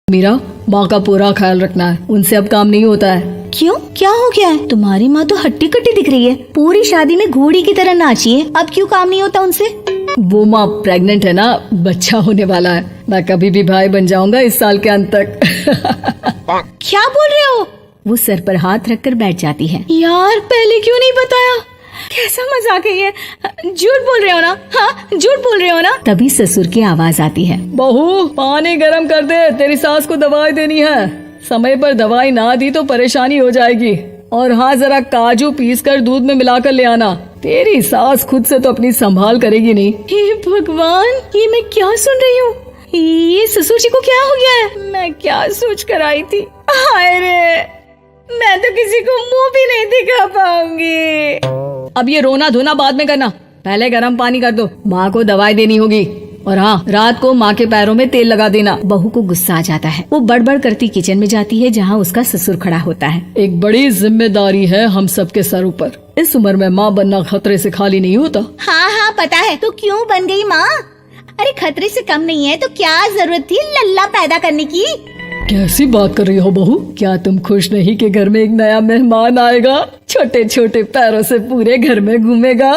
मीरा, माँ का पूरा ख्याल रखना है, उनसे अब काम नहीं होता है। क्यों, क्या हो गया है? तुम्हारी माँ तो हट्टी कट्टी दिख रही है, पूरी शादी में घोड़ी की तरह नाची है, अब क्यों काम नहीं होता उनसे? वो माँ प्रेग्नेंट है ना, बच्चा होने वाला है। मैं कभी भी भाई बन जाऊंगा इस साल के अंत तक। क्या बोल रहे हो? वो सर पर हाथ रखकर बैठ जाती है। यार, पहले क्यों नहीं बताया? कैसा मजाक है ये? झूठ बोल रहे हो ना? हाँ, झूठ बोल रहे हो ना? तभी ससुर की आवाज आती है। बहू, पानी गर्म कर दे, तेरी सास को दवाई देनी है। समय पर दवाई ना दी तो परेशानी हो जाएगी। और हाँ, जरा काजू पीस कर दूध में मिलाकर ले आना। तेरी सास खुद से तो अपनी संभाल करेगी नहीं। हे भगवान, ये मैं क्या सुन रही हूँ? ये ससुर जी को क्या हो गया है? मैं क्या सोच कर आई थी? हाय रे, मैं तो किसी को मुंह भी नहीं दिखा पाऊंगी। अब ये रोना धोना बाद में करना, पहले गर्म पानी कर दो, माँ को दवाई देनी होगी। और हाँ, रात को माँ के पैरों में तेल लगा देना। बहू को गुस्सा आ जाता है। वो बड़बड़ करती किचन में जाती है जहाँ उसका ससुर खड़ा होता है। एक बड़ी जिम्मेदारी है हम सबके सर ऊपर। इस उम्र में माँ बनना खतरे से खाली नहीं होता। हाँ हाँ, पता है। तो क्यों बन गई माँ? अरे खतरे से कम नहीं है तो क्या जरूरत थी लल्ला पैदा करने की? कैसी बात कर रही हो बहू? क्या तुम खुश नहीं कि घर में एक नया मेहमान आएगा, छोटे छोटे पैरों से पूरे घर में घूमेगा?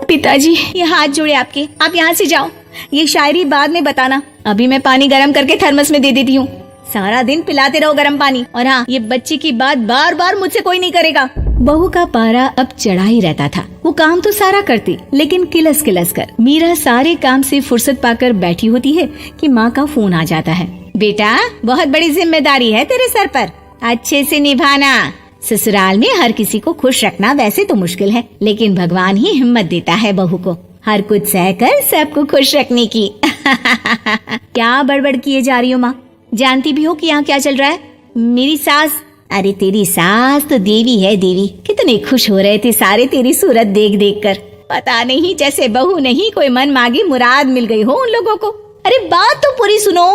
पिताजी, ये हाथ जोड़े आपके, आप यहाँ से जाओ। ये शायरी बाद में बताना, अभी मैं पानी गरम करके थर्मस में दे देती हूँ। सारा दिन पिलाते रहो गरम पानी। और हाँ, ये बच्ची की बात बार बार मुझसे कोई नहीं करेगा। बहू का पारा अब चढ़ा ही रहता था। वो काम तो सारा करती, लेकिन किलस किलस कर। मीरा सारे काम से फुर्सत पाकर बैठी होती है कि माँ का फोन आ जाता है। बेटा, बहुत बड़ी जिम्मेदारी है तेरे सर पर, अच्छे से निभाना। ससुराल में हर किसी को खुश रखना वैसे तो मुश्किल है, लेकिन भगवान ही हिम्मत देता है बहू को हर कुछ सहकर सबको खुश रखने की। क्या बड़बड़ किए जा रही हो माँ? जानती भी हो कि यहाँ क्या चल रहा है? मेरी सास, अरे तेरी सास तो देवी है देवी। कितने खुश हो रहे थे सारे तेरी सूरत देख देख कर। पता नहीं जैसे बहू नहीं कोई मन मांगी मुराद मिल गई हो उन लोगों को। अरे बात तो पूरी सुनो।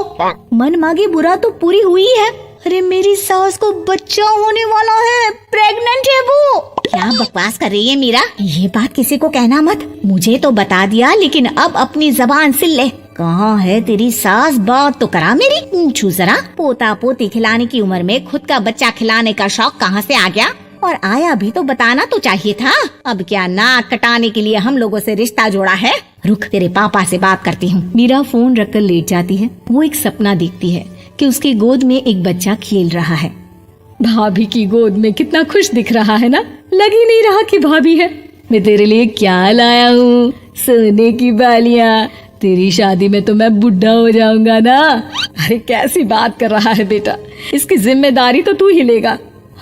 मन मांगी बुरा तो पूरी हुई है। अरे मेरी सास को बच्चा होने वाला है, प्रेग्नेंट है वो। क्या बकवास कर रही है मीरा? ये बात किसी को कहना मत। मुझे तो बता दिया, लेकिन अब अपनी जबान सिल ले। कहाँ है तेरी सास? बात तो करा मेरी। पूछू जरा, पोता पोती खिलाने की उम्र में खुद का बच्चा खिलाने का शौक कहाँ से आ गया? और आया भी तो बताना तो चाहिए था। अब क्या नाक कटाने के लिए हम लोगों से रिश्ता जोड़ा है? रुक, तेरे पापा से बात करती हूँ। मीरा फोन रखकर लेट जाती है। वो एक सपना देखती है कि उसकी गोद में एक बच्चा खेल रहा है। भाभी की गोद में कितना खुश दिख रहा है ना, लग ही नहीं रहा कि भाभी है। मैं तेरे लिए क्या लाया हूँ, सोने की बालियाँ। तेरी शादी में तो मैं बुढ़ा हो जाऊंगा ना। अरे कैसी बात कर रहा है बेटा, इसकी जिम्मेदारी तो तू ही लेगा।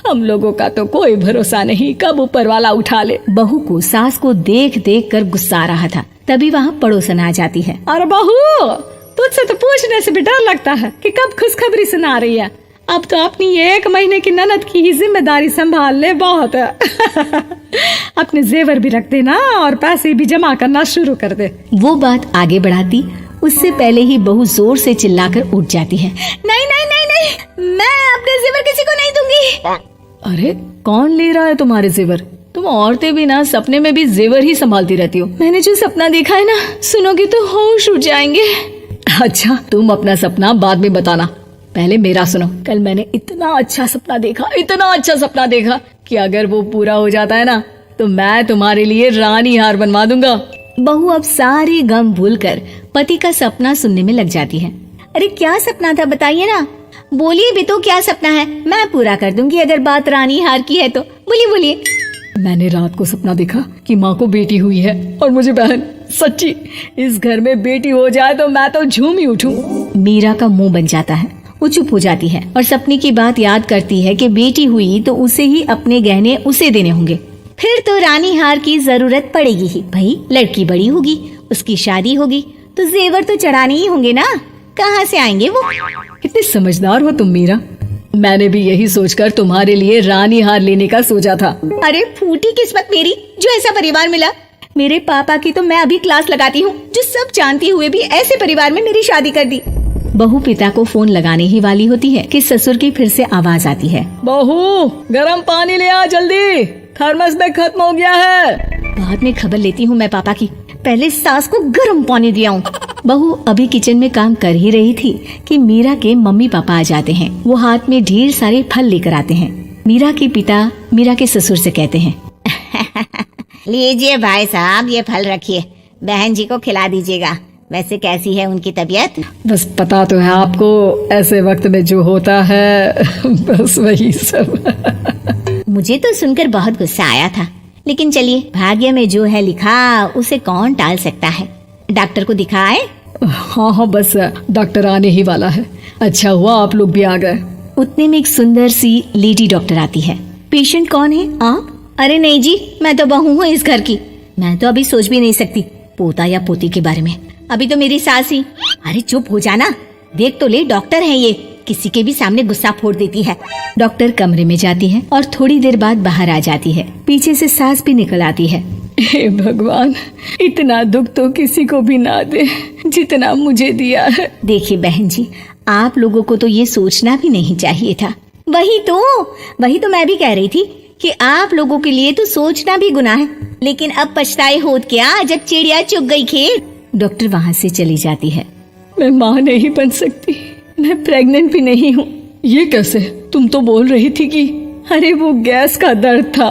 हम लोगों का तो कोई भरोसा नहीं, कब ऊपर वाला उठा ले। बहू को सास को देख देख कर गुस्सा आ रहा था। तभी वहाँ पड़ोसन आ जाती है। अरे बहू, तुझसे तो पूछने से भी डर लगता है कि कब खुशखबरी सुना रही है। अब तो अपनी 1 महीने की ननद की ही जिम्मेदारी संभाल ले, बहुत है। अपने जेवर भी रख देना और पैसे भी जमा करना शुरू कर दे। वो बात आगे बढ़ाती उससे पहले ही बहू जोर से चिल्लाकर उठ जाती है। नहीं नहीं नहीं नहीं, मैं अपने जेवर किसी को नहीं दूंगी। अरे कौन ले रहा है तुम्हारे जेवर? तुम औरतें भी ना सपने में भी जेवर ही संभालती रहती हो। मैंने जो सपना देखा है ना, सुनोगे तो होश उड़ जाएंगे। अच्छा, तुम अपना सपना बाद में बताना, पहले मेरा सुनो। कल मैंने इतना अच्छा सपना देखा कि अगर वो पूरा हो जाता है ना तो मैं तुम्हारे लिए रानी हार बनवा दूंगा। बहू अब सारे गम भूलकर पति का सपना सुनने में लग जाती है। अरे क्या सपना था, बताइए ना। बोलिए भी तो, क्या सपना है? मैं पूरा कर दूंगी अगर बात रानी हार की है तो। बोलिए बोलिए। मैंने रात को सपना देखा कि माँ को बेटी हुई है और मुझे बहन। सच्ची, इस घर में बेटी हो जाए तो मैं तो झूम ही उठूं। मीरा का मुंह बन जाता है। वो चुप हो जाती है और सपने की बात याद करती है कि बेटी हुई तो उसे ही अपने गहने उसे देने होंगे। फिर तो रानी हार की जरूरत पड़ेगी ही। भाई, लड़की बड़ी होगी, उसकी शादी होगी तो जेवर तो चढ़ाने ही होंगे ना। कहाँ से आएंगे वो? कितनी समझदार हो तुम मीरा। मैंने भी यही सोचकर तुम्हारे लिए रानी हार लेने का सोचा था। अरे फूटी किस्मत मेरी, जो ऐसा परिवार मिला। मेरे पापा की तो मैं अभी क्लास लगाती हूँ, जो सब जानते हुए भी ऐसे परिवार में मेरी शादी कर दी। बहू पिता को फोन लगाने ही वाली होती है कि ससुर की फिर से आवाज आती है। बहू, गरम पानी ले आ जल्दी, थर्मस में खत्म हो गया है। बाद में खबर लेती हूँ मैं पापा की, पहले सास को गर्म पानी दिया हूँ। बहू अभी किचन में काम कर ही रही थी कि मीरा के मम्मी पापा आ जाते हैं। वो हाथ में ढेर सारे फल लेकर आते हैं। मीरा के पिता मीरा के ससुर से कहते हैं, लीजिए भाई साहब, ये फल रखिए, बहन जी को खिला दीजिएगा। वैसे कैसी है उनकी तबीयत? बस पता तो है आपको, ऐसे वक्त में जो होता है बस वही सब। मुझे तो सुनकर बहुत गुस्सा आया था, लेकिन चलिए, भाग्य में जो है लिखा उसे कौन टाल सकता है। डॉक्टर को दिखाए? हाँ हाँ, बस डॉक्टर आने ही वाला है। अच्छा हुआ आप लोग भी आ गए। उतने में एक सुंदर सी लेडी डॉक्टर आती है। पेशेंट कौन है आप? अरे नहीं जी, मैं तो बहू हूँ इस घर की। मैं तो अभी सोच भी नहीं सकती पोता या पोती के बारे में। अभी तो मेरी सास ही। अरे चुप हो जाना, देख तो ले, डॉक्टर है ये, किसी के भी सामने गुस्सा फोड़ देती है। डॉक्टर कमरे में जाती है और थोड़ी देर बाद बाहर आ जाती है। पीछे से सास भी निकल आती है। हे भगवान, इतना दुख तो किसी को भी ना दे जितना मुझे दिया है। देखिए बहन जी, आप लोगों को तो ये सोचना भी नहीं चाहिए था। वही तो मैं भी कह रही थी कि आप लोगों के लिए तो सोचना भी गुनाह है, लेकिन अब पछताए होत क्या जब चिड़िया चुग गई खेत। डॉक्टर वहाँ से चली जाती है। मैं माँ नहीं बन सकती, मैं प्रेग्नेंट भी नहीं हूँ। ये कैसे? तुम तो बोल रही थी कि अरे वो गैस का दर्द था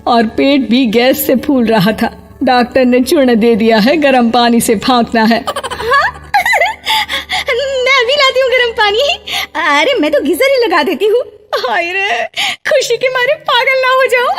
और पेट भी गैस से फूल रहा था। डॉक्टर ने चूर्ण दे दिया है, गर्म पानी से फाँकना है। मैं भी लाती हूँ गर्म पानी। अरे मैं तो गीजर ही लगा देती हूँ। हाय रे, खुशी के मारे पागल ना हो जाओ।